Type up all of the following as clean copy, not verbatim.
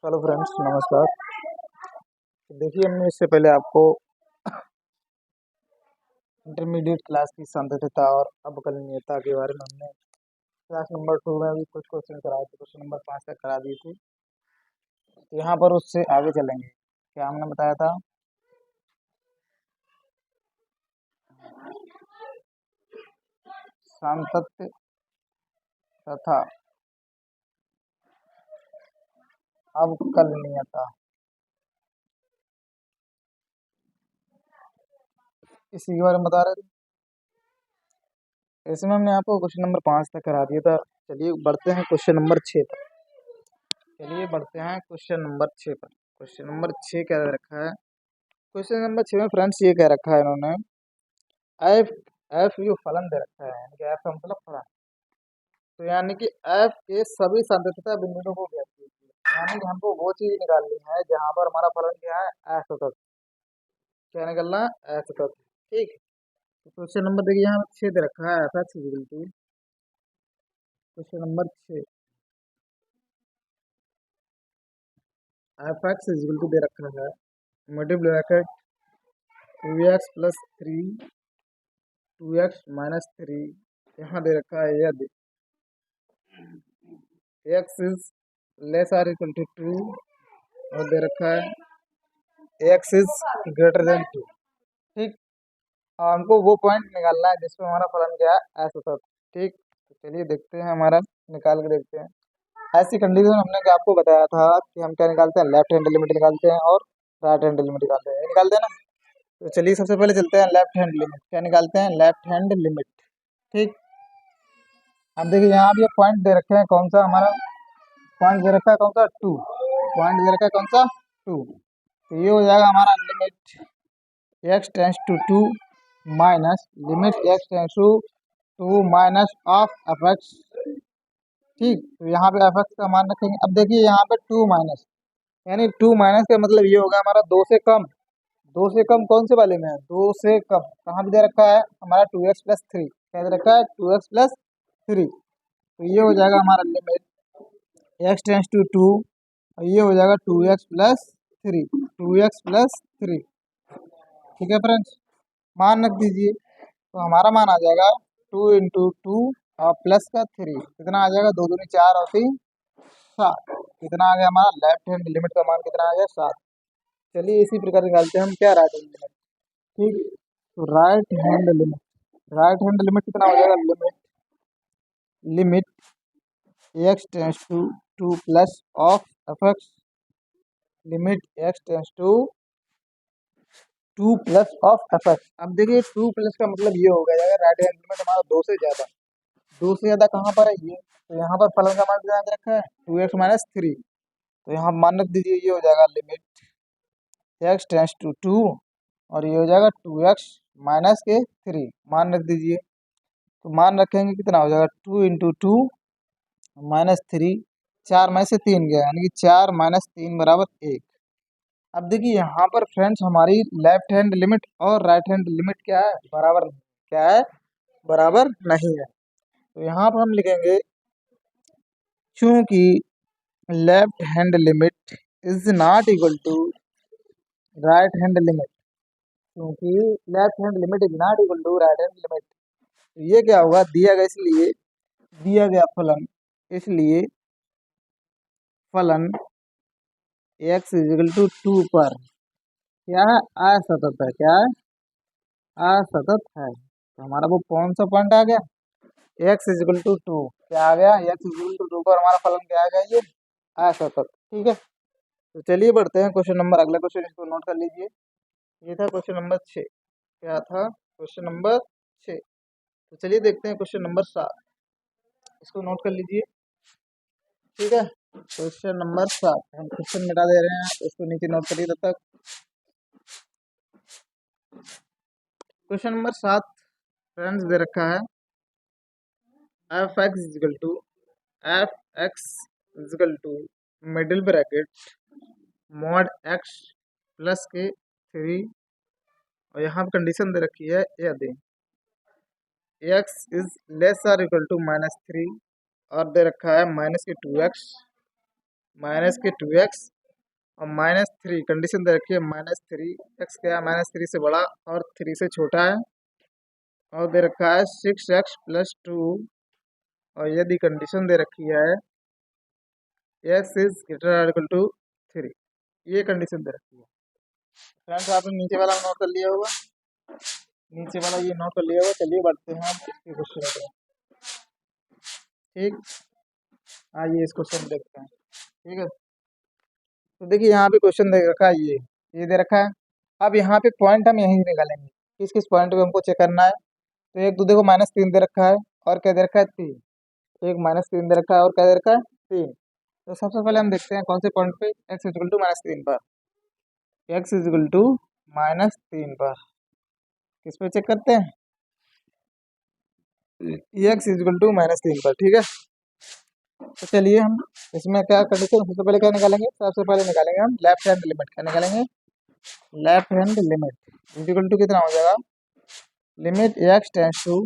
Hello friends, नमस्कार। तो देखिए, हमने इससे पहले आपको इंटरमीडिएट क्लास की सांतत्यता और अवकलनीयता के बारे में हमने क्लास नंबर 2 में भी कुछ क्वेश्चन कराए थे। क्वेश्चन नंबर 5 तक करा दिए थे। तो यहाँ पर उससे आगे चलेंगे। क्या हमने बताया था? सांतत्य तथा अवकलनीयता, इसी के बारे में बता रहे थे। इसमें हमने आपको क्वेश्चन नंबर 5 तक करा दिया था। चलिए बढ़ते हैं क्वेश्चन नंबर 6 तक। चलिए बढ़ते हैं क्वेश्चन नंबर 6 पर। क्वेश्चन नंबर 6 क्या दे रखा है? क्वेश्चन नंबर 6 में फ्रेंड्स ये कह रखा है इन्होंने, एफ एफ यू फलन दे रखा है, यानी कि एफ का मतलब फलन। तो यानी कि एफ के सभी सांतत्यता बिंदुओं को ज्ञात कीजिए। यानी कि हमको वो चीज निकालनी है जहां पर हमारा फलन क्या है, असतत। क्या निकलना है? असतत। ठीक। तो क्वेश्चन नंबर देखिए, यहाँ 6 दे रखा है, F x equal to, question number 6, f x equal to दे रखा है मल्टीप्लाई ब्रैकेट 2x+3 2x-3। यहाँ दे रखा है यदि x is less or equal to 2 और दे रखा है x इज ग्रेटर देन 2। ठीक। हमको वो पॉइंट निकालना है जिसमें हमारा फलन क्या है, असतत। ठीक। तो चलिए देखते हैं, हमारा निकाल के देखते हैं। ऐसी कंडीशन हमने क्या आपको बताया था कि हम क्या निकालते हैं, लेफ्ट हैंड लिमिट निकालते हैं और राइट हैंड लिमिट निकालते हैं, निकालते हैं ना। तो चलिए सबसे पहले चलते हैं लेफ्ट हैंड लिमिट। क्या निकालते हैं? Left hand limit. ठीक। अब देखिए, यहाँ भी पॉइंट दे रखे हैं, कौन सा हमारा पॉइंट दे रखा है, कौन सा? 2। पॉइंट दे रखा है कौन सा? 2। तो ये हो जाएगा हमारा limit x tends to 2 minus limit x tends to 2 minus of F X. ठीक। तो यहाँ पे एफ एक्स का मान रखेंगे। अब देखिए यहाँ पे 2 माइनस, यानी 2 माइनस का मतलब ये होगा हमारा 2 से कम। 2 से कम कौन से वाले में है? 2 से कम कहाँ पे दे रखा है हमारा? 2x+3। क्या दे रखा है? 2x+3। तो ये हो जाएगा हमारा लिमिट x टेंस टू 2 और ये हो जाएगा 2x+3। 2x+3। ठीक है फ्रेंड्स, मान रख दीजिए। तो हमारा मान आ जाएगा 2 × 2 और प्लस का 3, कितना आ जाएगा? 2 दूनी 4 और 3 7। कितना आ गया हमारा? लेफ्ट हैंड लिमिट का मान कितना आ गया? 7। चलिए इसी प्रकार निकालते हैं हम, क्या राइट हैंड लिमिट। ठीक। तो right hand limit, right hand limit कितना हो जाएगा? Limit x tends to 2 plus of F X, limit x tends to 2 plus of F x. अब देखिए 2 प्लस का मतलब ये हो गया राइट हैंड लिमिट हमारा 2 से ज्यादा। 2 से ज्यादा कहाँ पर है? ये तो यहाँ पर फलन का मान कितना दे रखा है? 2x-3। तो यहाँ मान रख दीजिए, ये हो जाएगा लिमिट x टेंस टू 2 और ये हो जाएगा 2x-3। मान रख दीजिए। तो मान रखेंगे, कितना हो जाएगा? 2 × 2 -3। 4 में से 3 गया, यानी कि 4 - 3 = 1। अब देखिए यहाँ पर फ्रेंड्स हमारी लेफ्ट हैंड लिमिट और राइट हैंड लिमिट क्या है? बराबर। क्या है? बराबर नहीं है। तो यहाँ पर हम लिखेंगे, चूंकि left hand limit is not equal to right hand limit, क्योंकि left hand limit is not equal to right hand limit. तो ये क्या होगा? दिया गया, इसलिए दिया गया फलन, इसलिए फलन x = 2 पर क्या है? असतत है। क्या है? असतत है। तो हमारा वो कौन सा पॉइंट आ गया? x = 2। क्या आ गया? x = 2 पर हमारा फलन क्या आ गया? ये असतत। ठीक है। तो चलिए बढ़ते हैं क्वेश्चन नंबर, अगला क्वेश्चन, इसको नोट कर लीजिए। ये था क्वेश्चन नंबर 6। क्या था? Question number 6। तो चलिए देखते हैं क्वेश्चन नंबर 7, इसको नोट कर लीजिए। ठीक है। क्वेश्चन नंबर 7 हम क्वेश्चन मिटा दे रहे हैं, इसको नीचे नोट करिए तब तक। क्वेश्चन नंबर 7 फ्रेंड्स दे रखा है, F x equal to middle bracket mod x plus के 3। और यहाँ पर कंडीशन दे रखी है, यदि x is less or equal to -3 और दे रखा है -2x और -3 कंडीशन दे रखी है, -3 एक्स क्या है, -3 से बड़ा और 3 से छोटा है। और दे रखा है 6x+2। और यदि कंडीशन दे रखी है x is greater equal to 3, ये कंडीशन दे रखी है। फ्रेंड्स आपने नीचे वाला नोट कर लिया होगा, नीचे वाला ये नोट कर लिया होगा। चलिए बढ़ते हैं हम इसके क्वेश्चन पे। ठीक, आइए इस क्वेश्चन देखते हैं। ठीक है, तो देखिए यहाँ पे क्वेश्चन दे रखा है, ये दे रखा है। अब यहाँ पे पॉइंट हम यहीं निकालेंगे, किस किस पॉइंट पे हमको चेक करना है। तो एक तो देखो -3 दे रखा है, और क्या दे रखा है 3। एक -3 दे रखा है और क्या दे रखा है 3। तो सबसे पहले हम देखते हैं कौन से पॉइंट पे, एक्स इक्वल टू -3 पर। एक्स इक्वल टू -3 पर किस पे चेक करते हैं, एक्स इक्वल टू -3 पर। ठीक है, तो चलिए हम इसमें क्या कंडीशन सबसे पहले क्या निकालेंगे, सबसे पहले निकालेंगे हम लेफ्ट हैंड लिमिट। क्या निकालेंगे, left hand limit equal to कितना हो जाएगा, लिमिट एक्स टेंस टू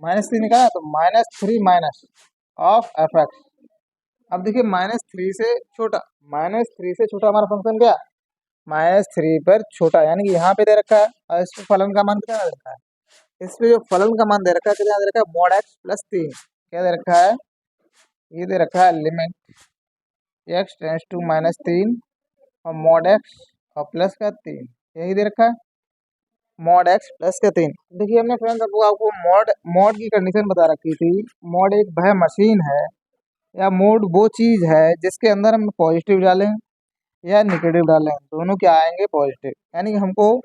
-3 निकाला तो -3 माइनस ऑफ एफ एक्स। अब देखिए -3 से छोटा, -3 से छोटा हमारा फंक्शन क्या, -3 पर छोटा, यानी कि यहाँ पे दे रखा है। और इस पे फलन का मान कितना दे रखा है, इस पे जो फलन का मान दे रखा है कितना दे रखा है, मॉड एक्स प्लस 3। क्या दे रखा है, ये दे रखा है लिमिट एक्स टेंस टू -3 और मॉड एक्स और प्लस का 3, यही दे रखा है, मॉड एक्स प्लस का 3। देखिए हमने फ्रेंड्स आपको मॉड मॉड की कंडीशन बता रखी थी। मॉड एक वह मशीन है, या मोड वो चीज़ है जिसके अंदर हम पॉजिटिव डालें या नेगेटिव डालें, दोनों क्या आएंगे, पॉजिटिव। यानी कि हमको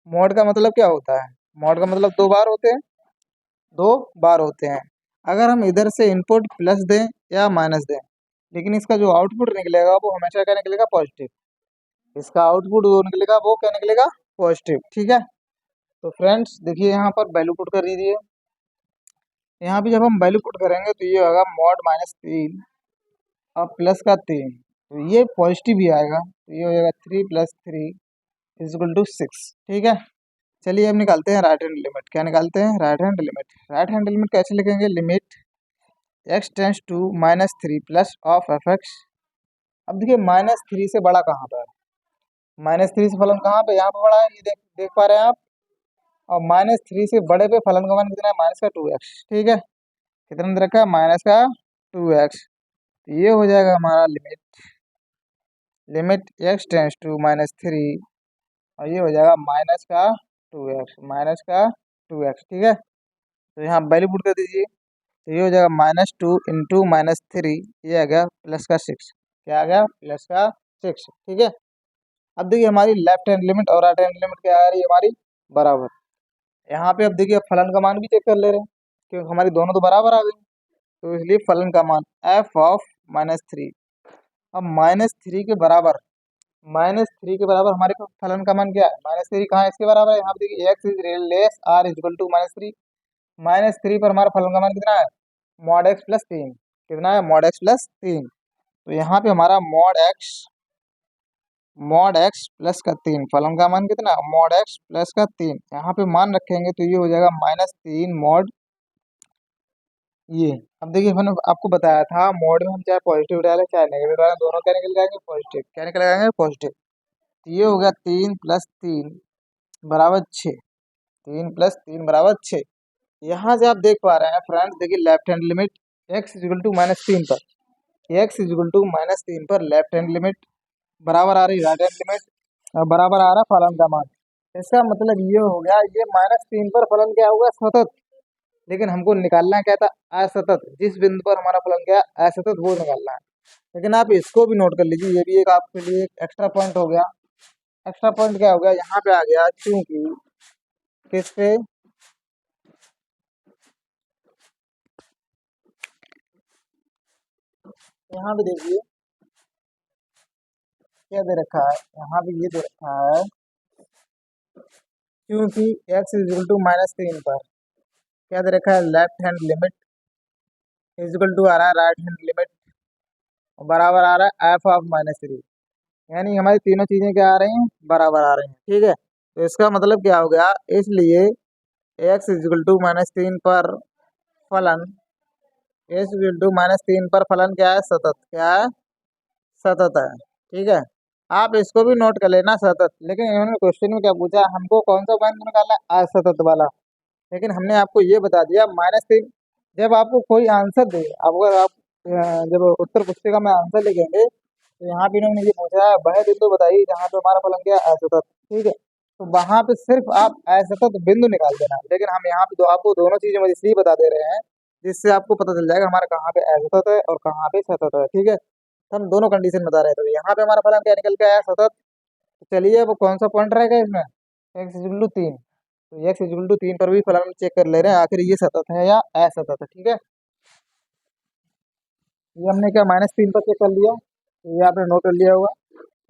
मॉड का मतलब क्या होता है, मॉड का मतलब दो बार होते हैं, दो बार होते हैं। अगर हम इधर से इनपुट प्लस दें या माइनस दें, लेकिन इसका जो आउटपुट निकलेगा वो हमेशा क्या निकलेगा, पॉजिटिव। इसका आउटपुट जो निकलेगा वो क्या निकलेगा, पॉजिटिव। ठीक है, तो फ्रेंड्स देखिए यहाँ पर वैल्यू पुट कर दीजिए। यहाँ पे जब हम वैल्यू पुट करेंगे तो ये होगा मॉड -3 और प्लस का 3, तो ये पॉजिटिव ही आएगा, तो ये हो जाएगा 3 + 3 = 6। ठीक है, चलिए अब निकालते हैं राइट हैंड लिमिट। क्या निकालते हैं, right hand limit. Right hand limit कैसे लिखेंगे, limit x tends to -3 plus of F x. अब देखिए -3 से बड़ा कहाँ पर है, -3 से फलन कहाँ पे, यहाँ पे बड़ा है, ये देख देख पा रहे हैं आप। और -3 से बड़े पे फलन का मान कितना है, माइनस का 2x। ठीक है, कितना दे रखा है, माइनस का 2x। तो ये हो जाएगा हमारा लिमिट एक्स टेंस टू -3 और ये हो जाएगा -2x। ठीक है, तो यहाँ वैल्यू पुट कर दीजिए, तो ये हो जाएगा -2 इंटू -3, ये आ गया प्लस का 6। क्या आ गया, प्लस का 6। ठीक है, अब देखिए हमारी लेफ्ट हैंड लिमिट और राइट हैंड लिमिट क्या आ रही है, हमारी बराबर। यहाँ पे अब देखिए फलन का मान भी चेक कर ले रहे हैं, क्योंकि हमारी दोनों तो बराबर आ गई, तो इसलिए फलन का मान f ऑफ -3। अब -3 के बराबर, हमारे पास फलन का मान क्या है, -3 कहाँ है, इसके बराबर है। यहाँ पे देखिए X is less or equal to -3। -3 पर हमारा फलन का मान कितना है, मॉड एक्स प्लस 3। कितना है, मॉड एक्स प्लस 3। तो यहाँ पे हमारा मॉड एक्स प्लस का 3 फलन का मान कितना, मॉड एक्स प्लस का 3। यहाँ पे मान रखेंगे तो ये हो जाएगा -3 मॉड ये। अब देखिए मैंने आपको बताया था मॉड में हम चाहे पॉजिटिव डालें चाहे नेगेटिव डालें, दोनों क्या निकल जाएंगे, पॉजिटिव। क्या निकल जाएंगे, पॉजिटिव। तो ये हो गया 3 + 3 बराबर 6। 3 + 3 बराबर 6। यहाँ से आप देख पा रहे हैं फ्रेंड्स, देखिए left hand limit x equal to -3 पर, x इक्वल टू -3 पर लेफ्ट हैंड लिमिट बराबर आ रही राइट हैंड लिमिट, और बराबर आ रहा फलन का मान। इसका मतलब ये हो गया, ये -3 पर फलन क्या होगा, सतत। लेकिन हमको निकालना क्या था, असतत। जिस बिंदु पर हमारा फलन क्या है, असतत, वो निकालना है। लेकिन आप इसको भी नोट कर लीजिए, ये भी एक आपके लिए एक एक्स्ट्रा पॉइंट हो गया। एक्स्ट्रा पॉइंट क्या हो गया, यहाँ पे आ गया, क्योंकि किस पे, यहाँ पे देखिए क्या दे रखा है, यहाँ पे ये दे रखा है, क्योंकि x इक्वल टू -3 पर क्या दे रखा है, left hand limit equal to आ रहा है राइट हैंड लिमिट, बराबर आ रहा है f ऑफ -3। यानी हमारी तीनों चीजें क्या आ रही हैं, बराबर आ रही हैं। ठीक है, तो इसका मतलब क्या हो गया, इसलिए x इक्वल टू -3 पर फलन, x इक्वल टू -3 पर फलन क्या है, सतत। क्या है, सतत है। ठीक है, आप इसको भी नोट कर लेना सतत। लेकिन इन्होंने क्वेश्चन में क्या पूछा, हमको कौन सा पॉइंट निकालना है, असतत वाला। लेकिन हमने आपको ये बता दिया -3। जब आपको कोई आंसर दे, अब अगर आप जब उत्तर पुस्तिका में आंसर लिखेंगे तो यहाँ पे इन्होंने ये पूछा है वह बिंदु बताइए जहाँ पे हमारा फलन क्या है, असतत। ठीक है, तो वहां पे सिर्फ आप असतत बिंदु निकाल देना। लेकिन हम यहाँ पे आपको दोनों चीजें इसलिए बता दे रहे हैं जिससे आपको पता चल जाएगा हमारा कहाँ पे असतत है और कहाँ पे सतत है। ठीक है, तो हम दोनों कंडीशन बता रहे थे। तो यहाँ पे हमारा फलन क्या निकल के आया, सतत। तो चलिए वो कौन सा पॉइंट रहेगा इसमें, x=3। तो x=3 पर भी फलन हम चेक कर ले रहे हैं आखिर ये सतत है या असतत है। ठीक है, ये हमने क्या -3 पर चेक कर लिया, तो ये आपने नोट कर लिया होगा।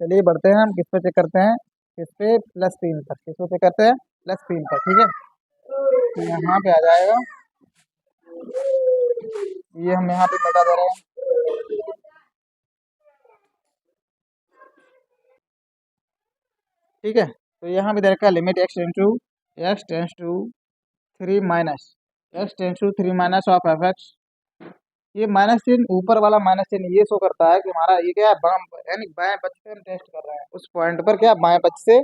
चलिए बढ़ते हैं, हम किस पे चेक करते हैं, किस पे, +3 पर। किस पे चेक करते हैं, +3 पर। ठीक है, तो यहाँ पे आ जाएगा, ये हम यहाँ पे मिटा दे रहे हैं। ठीक है, तो यहाँ भी दे रखा है limit x tends to 3 minus of f(x)। ये -3 ऊपर वाला -3 ये शो करता है कि हमारा ये क्या है, यानी बाएं पक्ष से हम टेस्ट कर रहे हैं उस पॉइंट पर, क्या बाएं पक्ष से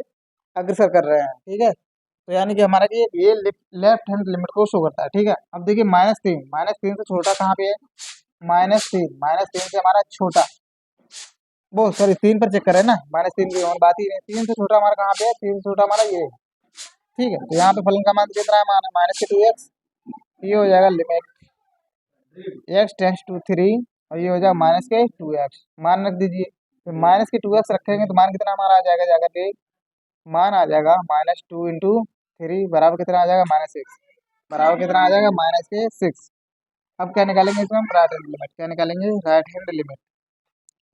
अग्रसर कर रहे हैं। ठीक है, तो यानी कि हमारा ये लेफ्ट हैंड लिमिट को शो करता है। ठीक है, अब देखिए -3 से छोटा कहाँ पे है, -3 से हमारा छोटा, वो सॉरी 3 पर चेक करें ना, -3 की और बात ही नहीं। 3 से छोटा हमारा कहाँ पे है, 3 से छोटा हमारा ये है। ठीक है, तो यहाँ पे फलन का मान कितना है, -2x। ये हो जाएगा लिमिट x टेंस टू 3 और ये हो जाएगा -2x। मान रख दीजिए, तो -2x रखेंगे तो मान कितना हमारा आ जाएगा, जाकर के मान आ जाएगा -2 × 3 बराबर कितना आ जाएगा, -6। बराबर कितना आ जाएगा, -6। अब क्या निकालेंगे इसमें हम, राइट हैंड लिमिट। क्या निकालेंगे, राइट हैंड लिमिट।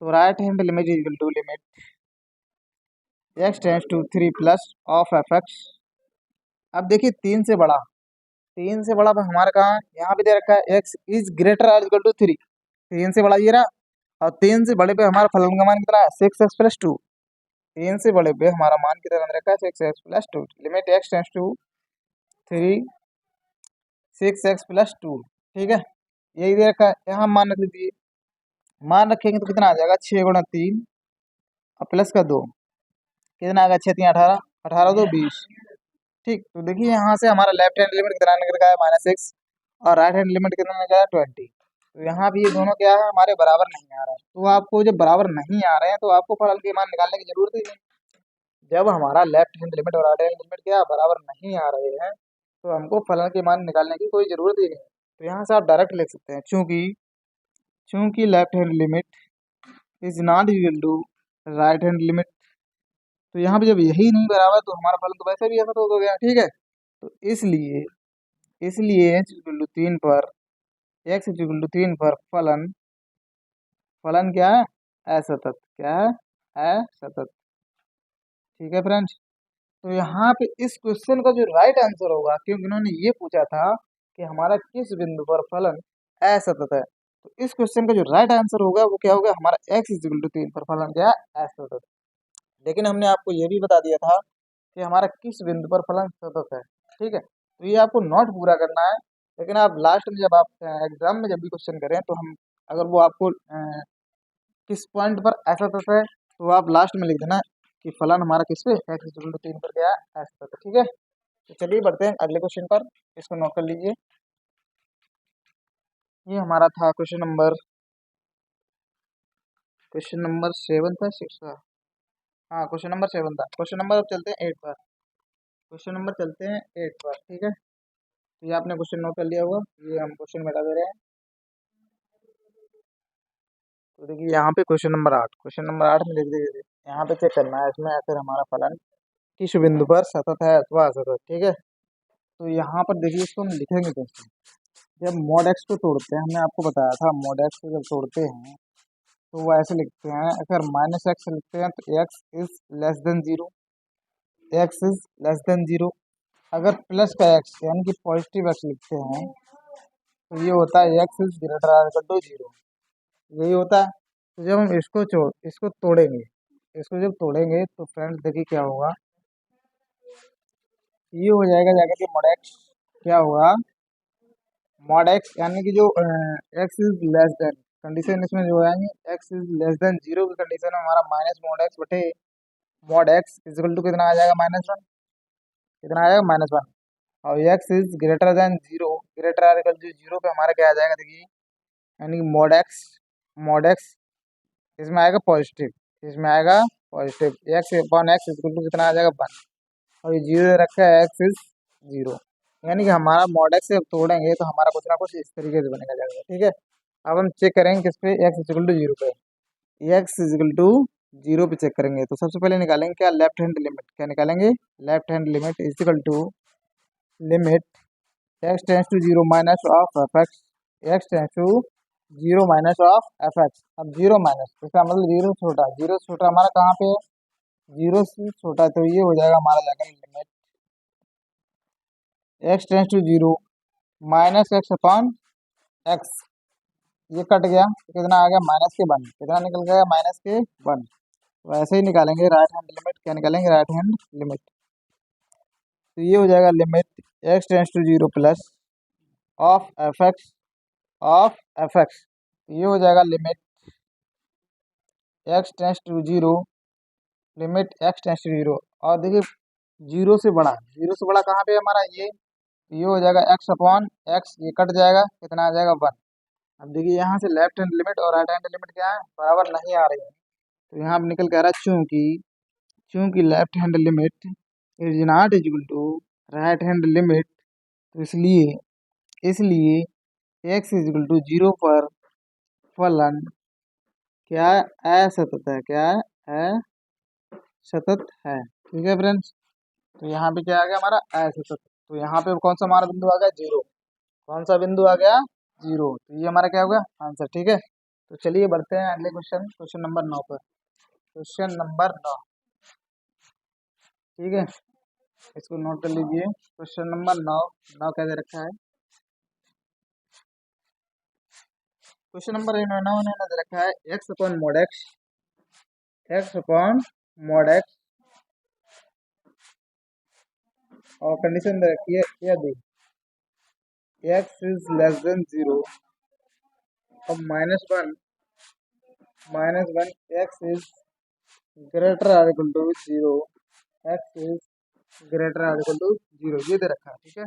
तो right hand limit is equal to limit x tends to 3 plus of f(x)। अब देखिए 3 से बड़ा पर हमारा कहाँ है? यहाँ पे दे रखा है x इज ग्रेटर और इक्वल टू 3। 3 से बड़ा ये रहा, और 3 से बड़े पे हमारा फलन का मान कितना है, 6x+2। 3 से बड़े पे हमारा मान कितना दे रखा है, 6x+2। Limit x tends to 3 6x+2। ठीक है, यही दे रखा है, यहाँ मान रख लीजिए। मान रखेंगे तो कितना आ जाएगा, 6 × 3 और प्लस का 2, कितना आएगा, 6×3 = 18, 18×2 = 20। ठीक, तो देखिए यहाँ से हमारा लेफ्ट हैंड लिमिट कितना निकल गया है, -6, और राइट हैंड लिमिट कितना निकला है, 20। तो यहाँ भी ये दोनों क्या है, हमारे बराबर नहीं आ रहे हैं। तो आपको जब बराबर नहीं आ रहे हैं तो आपको फलन के मान निकालने की जरूरत ही नहीं। जब हमारा लेफ्ट हैंड लिमिट और राइट हैंड लिमिट क्या बराबर नहीं आ रहे हैं तो हमको फलन के मान निकालने की कोई जरूरत ही नहीं। तो यहाँ से आप डायरेक्ट लिख सकते हैं, चूंकि चूंकि left hand limit is not equal to right hand limit. तो यहाँ पे जब यही नहीं बराबर तो हमारा फलन तो वैसे भी ऐसा तो हो गया। ठीक है, तो इसलिए इसलिए x = 3 पर फलन फलन क्या है, असतत। क्या है, असतत। ठीक है फ्रेंड्स, तो यहाँ पे इस क्वेश्चन का जो राइट आंसर होगा, क्योंकि इन्होंने ये पूछा था कि हमारा किस बिंदु पर फलन असतत है, तो इस क्वेश्चन का जो राइट आंसर होगा वो क्या होगा, हमारा x = 3 पर फलन क्या है, असतत। लेकिन हमने आपको ये भी बता दिया था कि हमारा किस बिंदु पर फलन सतत है। ठीक है, तो ये आपको नोट पूरा करना है। लेकिन आप लास्ट में जब आप एग्जाम में जब भी क्वेश्चन करें तो हम, अगर वो आपको किस पॉइंट पर असतत है तो आप लास्ट में लिख देना कि फलन हमारा किस पे, x = 3 पर गया असतत। ठीक है, तो चलिए बढ़ते हैं अगले क्वेश्चन पर, इसको नोट कर लीजिए। ये हमारा था क्वेश्चन नंबर 7 था, 6 था, हाँ क्वेश्चन नंबर 7 था। क्वेश्चन नंबर अब चलते हैं 8 पर। क्वेश्चन नंबर चलते हैं 8 पर। ठीक है, तो ये आपने क्वेश्चन नोट कर लिया होगा, ये हम क्वेश्चन मिटा दे रहे हैं। तो देखिए यहाँ पे क्वेश्चन नंबर 8 में लिख दीजिए, यहाँ पे चेक करना है इसमें आखिर हमारा फलन किस बिंदु पर सतत है अथवा असतत। ठीक है, तो यहाँ पर देखिए इसको हम लिखेंगे कैसे। जब mod x को तोड़ते हैं, हमने आपको बताया था mod x को जब तोड़ते हैं तो वो ऐसे लिखते हैं, अगर -x लिखते हैं तो x इज लेस देन 0। अगर प्लस का x यानी कि पॉजिटिव x लिखते हैं तो ये होता है x > 0। यही होता है। तो जब हम इसको तोड़ेंगे, इसको जब तोड़ेंगे तो फ्रेंड्स देखिए क्या होगा, ये हो जाएगा जाकर के mod x। क्या होगा, mod x यानी कि जो x is less than, condition इसमें जो आएंगे X is less than zero की कंडीशन में हमारा माइनस मॉड एक्स बटे मॉड एक्स इजिकल टू कितना आ जाएगा -1, कितना आ जाएगा -1। और x is greater than zero, greater or equal to zero पे हमारा क्या आ जाएगा देखिए, यानी कि मॉड एक्स इसमें आएगा पॉजिटिव, इसमें आएगा positive X upon X equal to कितना आ जाएगा 1। और ये जीरो रखा है एक्स इज जीरो, यानी कि हमारा मॉड एक्स से तोड़ेंगे तो हमारा कुछ ना कुछ इस तरीके से बनेगा जाएगा। ठीक है, अब हम चेक करेंगे किस पे, एक्स इक्वल टू जीरो पे, एक्स इक्वल टू जीरो पे चेक करेंगे तो सबसे पहले निकालेंगे क्या, लेफ्ट हैंड लिमिट, क्या निकालेंगे, left hand limit is equal to limit x tends to zero minus of F X, X tends to zero minus of F x. अब जीरो माइनस इसका मतलब जीरो से छोटा, जीरो से छोटा हमारा कहाँ पे है, जीरो से छोटा, तो ये हो जाएगा हमारा जाकर limit x tends to zero minus X upon X, ये कट गया तो कितना आ गया -1, कितना निकल गया -1। तो ऐसे ही निकालेंगे राइट हैंड लिमिट, क्या निकालेंगे, राइट हैंड लिमिट, तो ये हो जाएगा limit x tends to zero plus of F X, of F X, ये हो जाएगा limit x tends to zero, limit x tends to zero. और देखिए जीरो से बड़ा, जीरो से बड़ा कहाँ पे है हमारा, ये हो जाएगा एक्स अपॉन एक्स, ये कट जाएगा कितना आ जाएगा 1। अब देखिए यहाँ से लेफ्ट हैंड लिमिट और राइट हैंड लिमिट क्या है, बराबर नहीं आ रही है, तो यहाँ पे निकल के आ रहा है चूंकि, चूंकि left hand limit is not equal to right hand limit, तो इसलिए इसलिए x is equal to zero पर फलन क्या असतत है, क्या है, सतत है। ठीक है फ्रेंड्स, तो यहाँ पे क्या आ गया हमारा असतत, तो यहाँ पे कौन सा हमारा बिंदु आ गया, जीरो, कौन सा बिंदु आ गया, जीरो, तो ये हमारा क्या होगा आंसर। ठीक है, तो चलिए बढ़ते हैं अगले क्वेश्चन, क्वेश्चन नंबर 9 पर, क्वेश्चन नंबर 9। ठीक है, इसको नोट कर लीजिए, क्वेश्चन नंबर 9, 9 क्या दे रखा है, क्वेश्चन नंबर 9 उन्होंने दे रखा है X upon mod X, X upon mod X, और कंडीशन दे रखी है यदि X is less than zero और -1 X is greater or equal to zero, X is greater or equal to zero, ये दे रखा है। ठीक है,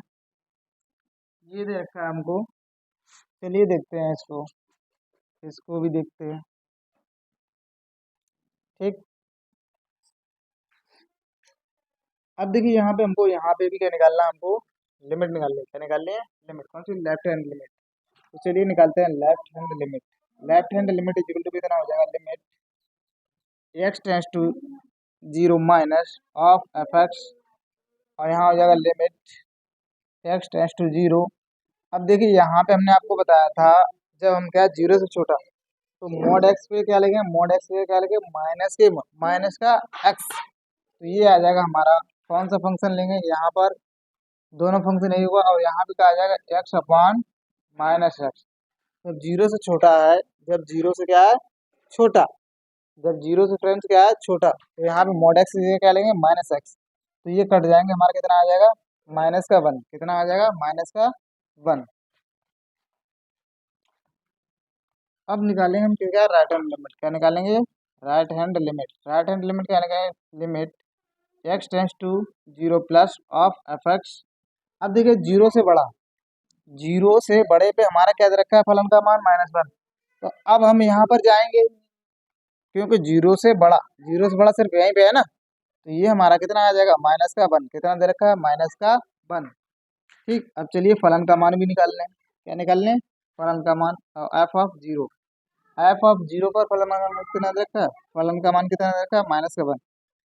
ये दे रखा है हमको, चलिए देखते हैं इसको, इसको भी देखते हैं। ठीक, अब देखिए यहाँ पे हमको, यहाँ पे भी क्या निकालना है हमको, लिमिट निकालनी है, क्या निकालनी है, लिमिट, कौन सी, लेफ्ट हैंड लिमिट। तो चलिए निकालते हैं left hand limit, left hand limit is equal to कितना हो जाएगा, limit x tends to zero minus of F X, और यहाँ हो जाएगा limit x tends to zero. अब देखिए यहाँ पे हमने आपको बताया था जब हम क्या, जीरो से छोटा, तो मॉड एक्स पे क्या लेंगे, मॉड एक्स पे क्या लेंगे, माइनस का एक्स, तो ये आ जाएगा हमारा, कौन सा फंक्शन लेंगे यहाँ पर, दोनों फंक्शन यही होगा, और यहाँ पे क्या आ जाएगा एक्स अपॉन माइनस एक्स। जब जीरो से छोटा है, जब जीरो से क्या है छोटा, जब जीरो से फ्रेंड्स क्या है छोटा, तो यहाँ पे मॉड एक्स से क्या लेंगे, -x, तो ये कट जाएंगे हमारा, कितना आ जाएगा -1, कितना आ जाएगा -1। अब निकालेंगे हम क्या, राइट हैंड लिमिट, क्या निकालेंगे, right hand limit, right hand limit क्या निकालेंगे, limit x tends to zero plus of F x. अब देखिए जीरो से बड़ा, जीरो से बड़े पे हमारा क्या दे रखा है, फलन का मान -1, तो अब हम यहाँ पर जाएंगे, क्योंकि जीरो से बड़ा सिर्फ यहीं पे है ना, तो ये हमारा कितना आ जाएगा, -1, कितना दे रखा है, -1। ठीक, अब चलिए फलन का मान भी निकाल लें, क्या निकाल लें, फलन का मान, F of zero, F of zero पर फलन का मान कितना दे रखा है, फलन का मान कितना दे रखा है, -1।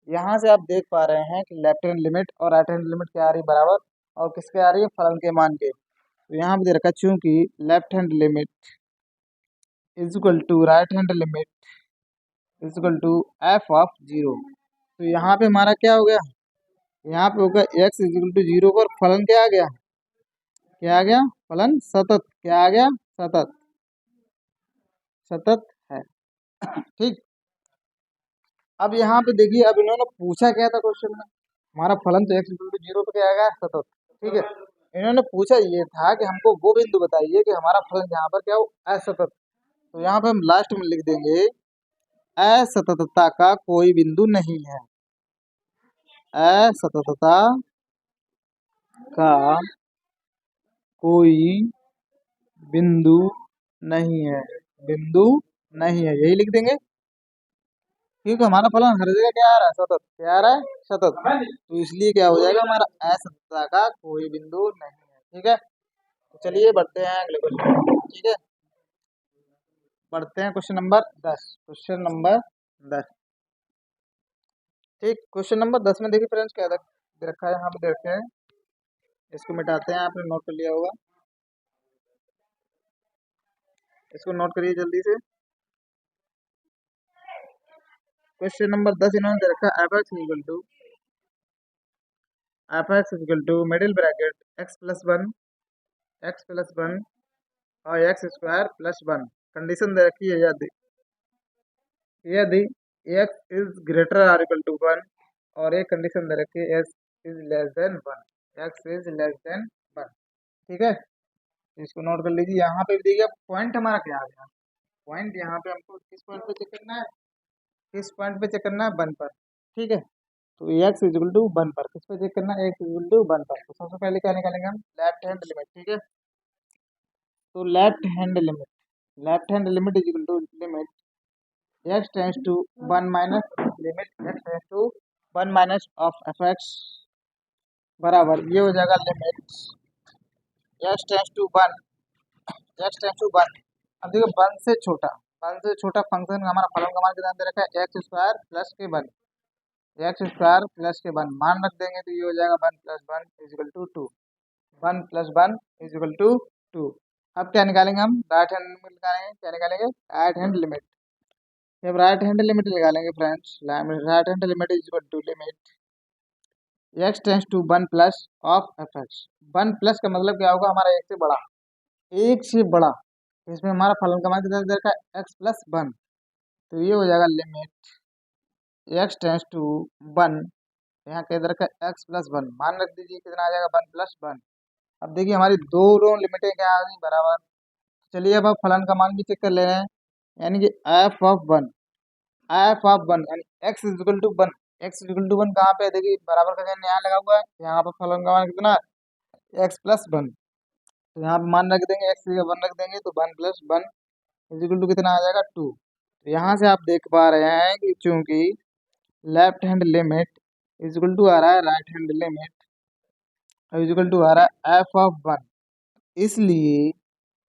यहाँ से आप देख पा रहे हैं कि लेफ्ट हैंड लिमिट और राइट हैंड लिमिट क्या आ रही है बराबर, और किसके आ रही है, फलन के मान के। तो यहाँ पे दे रखा है चूंकि left hand limit is equal to right hand limit is equal to F of zero, तो यहाँ पे हमारा क्या हो गया, यहाँ पे होगा X is equal to zero पर फलन क्या आ गया, क्या आ गया, फलन सतत, क्या आ गया, सतत, सतत है। ठीक, अब यहाँ पे देखिए, अब इन्होंने पूछा क्या था क्वेश्चन में, हमारा फलन तो एक्स इक्वल टू जीरो पे क्या आ गया, सतत। ठीक है, इन्होंने पूछा ये था कि हमको वो बिंदु बताइए कि हमारा फलन यहाँ पर क्या हो, असतत, तो यहाँ पे हम लास्ट में लिख देंगे असततता का कोई बिंदु नहीं है। असततता का कोई बिंदु नहीं है। बिंदु नहीं है, यही लिख देंगे, क्योंकि हमारा फलन हर जगह क्या आ रहा है, सतत। क्या आ रहा है, सतत। तो इसलिए क्या हो जाएगा, हमारा असततता का कोई बिंदु नहीं है। ठीक है, तो चलिए बढ़ते हैं अगले क्वेश्चन। ठीक है, बढ़ते हैं क्वेश्चन नंबर 10। Question number 10। ठीक, क्वेश्चन नंबर 10 में देखिए फ्रेंड्स क्या दे रखा है, यहाँ पे देखते हैं। इसको मिटाते हैं, आपने नोट कर लिया होगा, इसको नोट करिए जल्दी से। क्वेश्चन नंबर 10 इन्होंने दे रखा है f(x) मिडिल ब्रैकेट x+1 और x² + 1। कंडीशन दे रखी है, यदि x is greater or equal to 1, और एक कंडीशन दे रखी है x is less than 1। x is less than 1। ठीक है, तो इसको नोट कर लीजिए। यहाँ पे भी देखिए पॉइंट हमारा क्या आ गया। पॉइंट यहाँ पे हमको किस पॉइंट पे चेक करना है, किस पॉइंट पे चेक करना है, 1 पर। ठीक है, तो x इक्वल टू 1 पर किस पे चेक करना है, x इक्वल टू 1 पर। तो सबसे पहले क्या निकालेंगे हम, लेफ्ट हैंड लिमिट। ठीक है, तो left hand limit is equal to limit x tends to 1 minus limit x tends to 1 minus of f(x) बराबर ये हो जाएगा लिमिट x टेंस टू 1 अब देखो 1 से छोटा फंक्शन हमारा फलन का मान कितना दे रखा है, x² + 1। x² + 1 मान रख देंगे तो ये हो जाएगा 1 + 1 is equal to 2। 1 + 1 is equal to 2। अब क्या निकालेंगे हम, राइट हैंड लिमिट निकालेंगे। क्या निकालेंगे, राइट हैंड लिमिट। जब राइट हैंड लिमिट निकालेंगे friends, right hand limit is equal to limit x tends to 1 plus of f(x). 1 plus का मतलब क्या होगा, हमारा एक से बड़ा, एक से बड़ा। इसमें हमारा फलन का मान कितना दे रखा है, x+1। तो ये हो जाएगा लिमिट x टेंस टू 1, यहाँ कह दे रखा है x+1 मान रख दीजिए, कितना आ जाएगा 1 + 1। अब देखिए हमारी दोनों लिमिटें क्या आ गई, बराबर। चलिए अब आप फलन का मान भी चेक कर ले रहे हैं, यानी कि f(1) यानी x इक्वल टू 1। x=1 कहाँ पे है, देखिए बराबर का चिन्ह यहाँ लगा हुआ है, यहाँ पर फलन का मान कितना है, x+1। तो यहाँ पे मान रख देंगे, x 1 रख देंगे, तो 1 + 1 इज इक्वल टू कितना आ जाएगा, 2। तो यहाँ से आप देख पा रहे हैं कि चूंकि left hand limit is equal to आ रहा है right hand limit is equal to आ रहा है f(1), इसलिए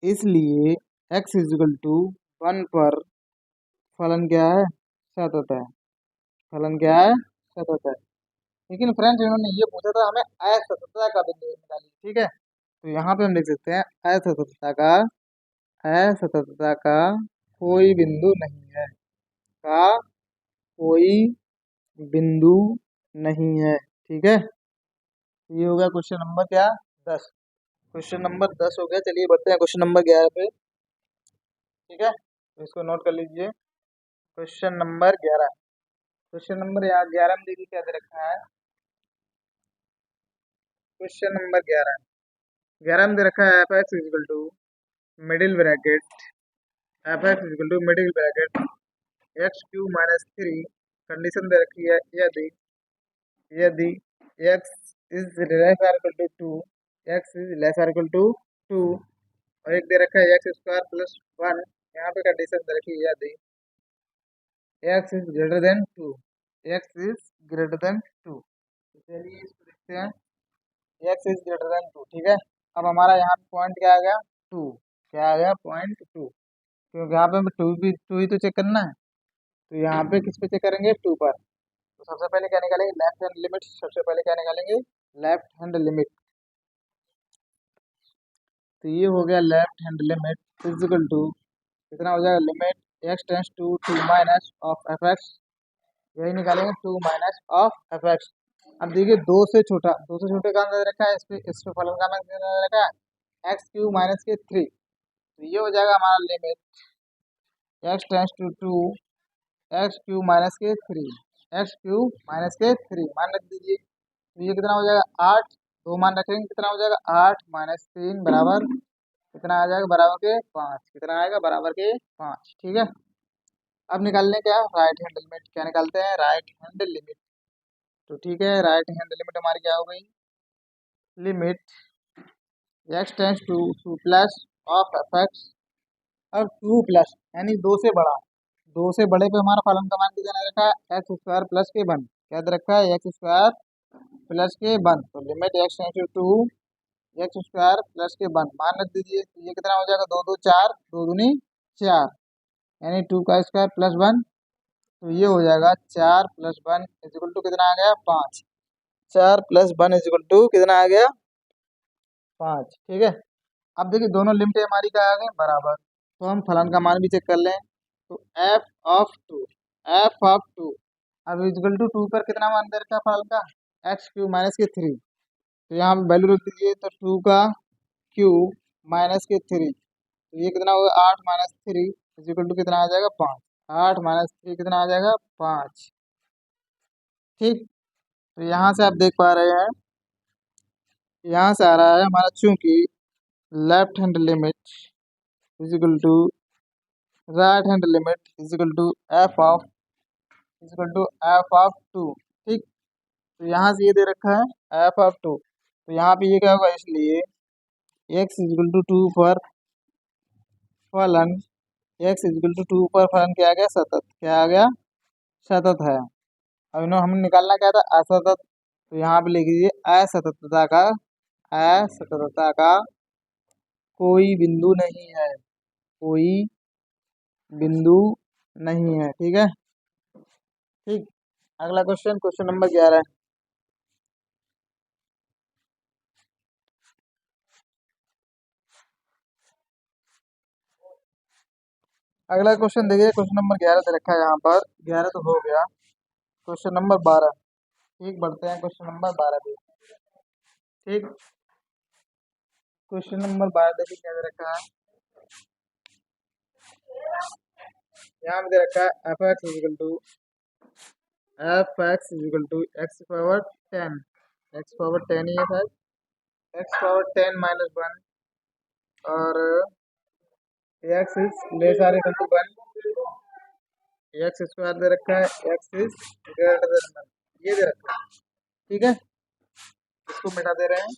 इसलिए x इज इक्वल टू 1 पर फलन क्या है, सतत है। फलन क्या है, सतत है। लेकिन फ्रेंड्स इन्होंने ये पूछा था हमें असततता का बिंदु निकालिए। ठीक है, तो यहाँ पे हम लिख सकते हैं असततता का कोई बिंदु नहीं है, का कोई बिंदु नहीं है। ठीक है, ये हो गया क्वेश्चन नंबर क्या, 10। क्वेश्चन नंबर 10 हो गया। चलिए बढ़ते हैं क्वेश्चन नंबर 11 पे। ठीक है, तो इसको नोट कर लीजिए। Question number 11। क्वेश्चन नंबर 11 में देखिए क्या दे रखा है। क्वेश्चन नंबर 11 में दे रखा है f(x) equal to middle bracket x³ - 3। Condition दे रखी है, यदि यदि x is less or equal to 2, x is less or equal to 2, और एक दे रखा है x² + 1। यहाँ पे कंडीशन दे रखी है, यदि x is greater then 2, x is greater then 2। चलिए इसको देखते हैं, x इज ग्रेटर देन 2। ठीक है, अब हमारा यहाँ पे पॉइंट क्या आ गया, 2। क्या आ गया, पॉइंट 2। क्योंकि यहाँ पे हमें 2 ही तो चेक करना है, तो यहाँ पे किस पे चेक करेंगे, 2 पर। तो सबसे पहले क्या निकालेंगे, लेफ्ट हैंड लिमिट। सबसे पहले क्या निकालेंगे, लेफ्ट हैंड लिमिट। तो ये हो गया left hand limit is equal to कितना हो जाएगा, limit x tends to 2 minus of f(x), यही निकालेंगे 2 माइनस ऑफ f(x). अब देखिए 2 से छोटे का दे रखा है, इस पे फलन का दे रखा है x³ - 3। तो ये हो जाएगा हमारा limit x tends to 2 x³ - 3, x³ - 3 मान रख दीजिए। तो ये कितना हो जाएगा, 8। 2 मान रखेंगे, कितना हो जाएगा, 8 - 3 बराबर कितना आ जाएगा, बराबर के 5, कितना आएगा, बराबर के 5। ठीक है, अब निकालने क्या, राइट हैंड लिमिट, क्या निकालते हैं, राइट हैंड लिमिट। तो ठीक है, राइट हैंड लिमिट हमारी क्या हो गई, limit x tends to two plus of F x. अब टू प्लस यानी दो से बड़ा, दो से बड़े पे हमारा फलन का मान कितना दे रखा है, एक्स स्क्वायर प्लस के वन, क्या दे रखा है, एक्स स्क्वायर प्लस के वन। तो limit x tends to two x square plus के वन मान रख दीजिए। तो ये कितना हो जाएगा, दो दो चार, दो दूनी चार, यानी टू का स्क्वायर प्लस वन। तो ये हो जाएगा चार प्लस वन इजिकल टू कितना आ गया, पाँच। चार प्लस वन इजिकल टू कितना आ गया, पाँच। ठीक है, अब देखिए दोनों लिमिटें हमारी क्या आ गई, बराबर। तो हम फलन का मान भी चेक कर लें। तो f of two, F of two, अब इजिकल टू टू पर कितना मान दे रखा है फलन का, एक्स क्यू माइनस के थ्री। तो यहाँ वैल्यू रख दीजिए, तो टू का क्यू माइनस के थ्री, तो ये कितना होगा, आठ माइनस थ्री इजिकल टू कितना आ जाएगा, पाँच। आठ माइनस थ्री कितना आ जाएगा, पाँच। ठीक, तो यहाँ से आप देख पा रहे हैं, यहाँ से आ रहा है हमारा, चूंकि left hand limit is equal to right hand limit is equal to F of is equal to F of two. ठीक, तो यहाँ से ये दे रखा है एफ ऑफ टू, तो यहाँ पे ये क्या होगा, इसलिए एक्स इजिकल टू टू पर फलन, एक्स इजिकल टू टू पर फलन क्या आ गया, सतत, क्या आ गया, सतत है। अब इन्होंने हमें निकालना क्या था, असतत। तो यहाँ पे लिख दीजिए असततता का, असततता का कोई बिंदु नहीं है, कोई बिंदु नहीं है। ठीक है, ठीक, अगला क्वेश्चन, क्वेश्चन नंबर 11। अगला क्वेश्चन देखिए, क्वेश्चन नंबर 11 दे रखा है यहाँ पर, 11 तो हो गया, क्वेश्चन नंबर 12। ठीक, बढ़ते हैं क्वेश्चन नंबर 12 पे। ठीक, क्वेश्चन नंबर 12 देखिए क्या दे रखा है, यहाँ पे दे रखा है F x is equal to x power ten, x power ten ही है sir, x power ten minus one, और x is less or equal to one, x square दे रखा है, x is greater than one, ये दे रखा है। ठीक है, इसको मिटा दे रहे हैं।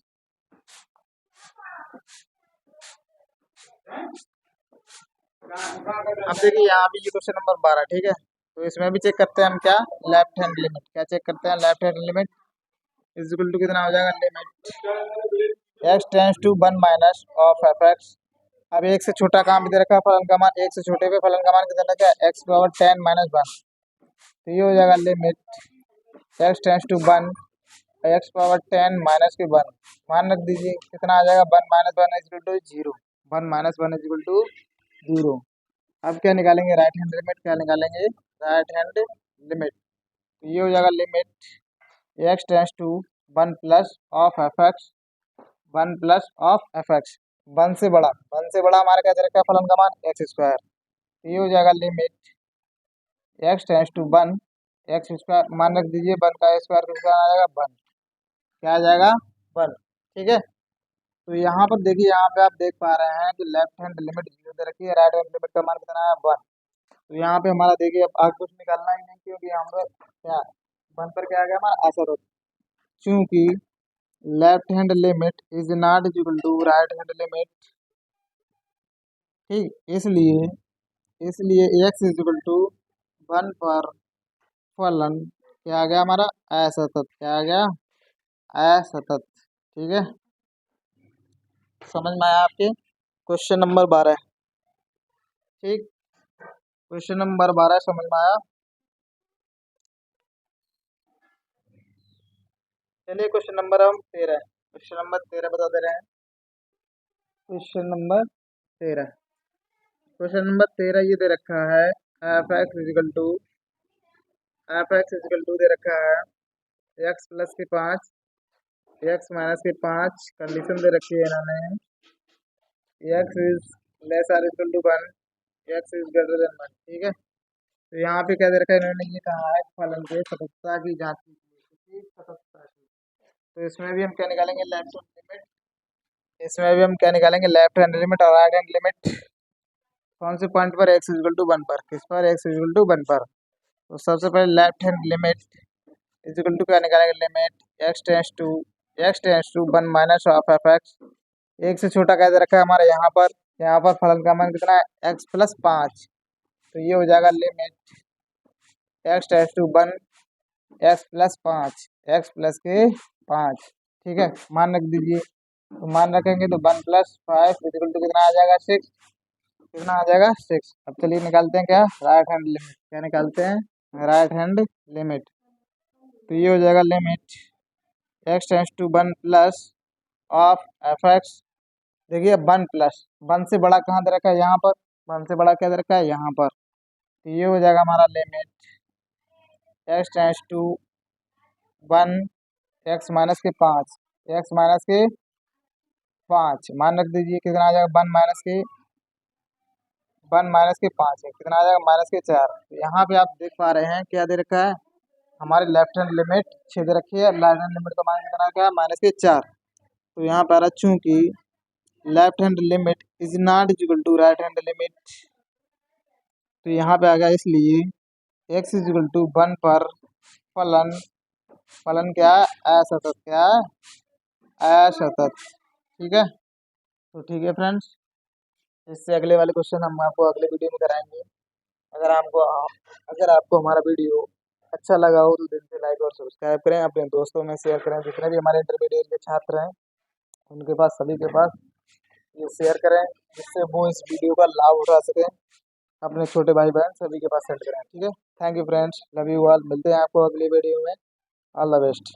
अब देखिए यहाँ भी ये क्वेश्चन नंबर 12। ठीक है, तो इसमें भी चेक करते हैं हम, क्या, लेफ्ट हैंड लिमिट, क्या चेक करते हैं, left hand limit is equal to कितना हो जाएगा, limit x tends to one minus of F x. अब एक से छोटा काम भी दे रखा है फलन का मान, एक से छोटे पे फलन का मान कितना रखा है, x power ten minus one. तो ये हो जाएगा limit x tends to one, x power ten minus के वन मान रख दीजिए, कितना आ जाएगा, one minus one is equal to zero, one minus one is equal to zero. अब क्या निकालेंगे, राइट हैंड लिमिट, क्या निकालेंगे, राइट हैंड लिमिट। तो ये हो जाएगा limit x tends to one plus of F x, one plus of F x, वन से बड़ा, वन से बड़ा हमारा क्या दे रखा है फलन का मान, एक्स स्क्वायर। तो ये हो जाएगा limit x tends to one, x square मान रख दीजिए, वन का स्क्वायर कितना आ जाएगा, वन, क्या आ जाएगा, वन। ठीक है, तो यहाँ पर देखिए, यहाँ पे आप देख पा रहे हैं कि लेफ्ट हैंड लिमिट जीरो दे रखी है, राइट हैंड लिमिट का मान कितना है, वन। तो यहाँ पे हमारा देखिए अब आगे कुछ निकालना ही नहीं, क्योंकि हम लोग क्या, वन पर क्या आ गया हमारा, असर होता, चूंकि left hand limit is not equal to right hand limit. ठीक, इसलिए इसलिए x is equal to one पर फलन क्या आ गया हमारा, असतत, क्या आ गया, असतत। ठीक है, समझ में आया आपके, क्वेश्चन नंबर 12। ठीक, क्वेश्चन नंबर 12 समझ में आया। चलिए क्वेश्चन नंबर हम 13, क्वेश्चन नंबर 13 बता दे रहे हैं। क्वेश्चन नंबर 13, क्वेश्चन नंबर 13 ये दे रखा है, F x is equal to, f x is equal to दे रखा है, एक्स प्लस के पाँच, एक्स माइनस के पाँच, कंडीशन दे रखी है इन्होंने, x is less or equal to one, x is greater than one. ठीक है, तो यहाँ पे क्या दे रखा है, इन्होंने ये कहा है फलन के सततता की जांच कीजिए, किसी सततता की। तो इसमें भी हम क्या निकालेंगे, लेफ्ट हैंड लिमिट इसमें भी हम क्या निकालेंगे, लेफ्ट हैंड लिमिट और राइट हैंड लिमिट। कौन से पॉइंट पर एक्स इक्वल टू वन पर, किस पर एक्स इक्वल टू वन पर। तो सबसे पहले left hand limit equal to क्या निकालेंगे, limit x tends to one minus of F x. एक से छोटा क्या दे रखा है हमारे यहाँ पर फलन का मान कितना है, एक्स प्लस पाँच। तो ये हो जाएगा limit x tends to one x plus पाँच, एक्स प्लस के पाँच। ठीक है, मान रख दीजिए। तो मान रखेंगे तो one plus five equal to कितना आ जाएगा, सिक्स। कितना आ जाएगा, सिक्स। अब चलिए निकालते हैं क्या, राइट हैंड लिमिट। क्या निकालते हैं, राइट हैंड लिमिट। तो ये हो जाएगा limit x tends to one plus of F x. देखिए वन प्लस, वन से बड़ा कहाँ दे रखा है, यहाँ पर। वन से बड़ा क्या दे रखा है, यहाँ पर। तो ये हो जाएगा हमारा limit x tends to one x minus के पाँच, एक्स माइनस के पाँच। मान रख दीजिए कितना आ जाएगा, वन माइनस के पाँच है, कितना आ जाएगा, माइनस के चार। तो यहाँ पे आप देख पा रहे हैं क्या दे रखा है, हमारी लेफ्ट हैंड लिमिट छः दे रखी है, राइट हैंड लिमिट का मान कितना क्या, माइनस के चार। तो यहाँ पर आ रहा चूंकि left hand limit is not equal to right hand limit, तो यहाँ पे आ गया, इसलिए x is equal to one पर फलन, फलन क्या है, असतत, क्या है, असतत। ठीक है, तो ठीक है फ्रेंड्स, इससे अगले वाले क्वेश्चन हम आपको अगले वीडियो में कराएंगे। अगर आपको अगर आपको हमारा वीडियो अच्छा लगा हो तो दिल से लाइक और सब्सक्राइब करें, अपने दोस्तों में शेयर करें, जितने भी हमारे इंटरमीडिएट के छात्र हैं उनके पास, सभी के पास ये शेयर करें, जिससे वो इस वीडियो का लाभ उठा सकें। अपने छोटे भाई बहन सभी के पास सेंड करें। ठीक है, thank you friends, love you all. मिलते हैं आपको अगली वीडियो में। All the best.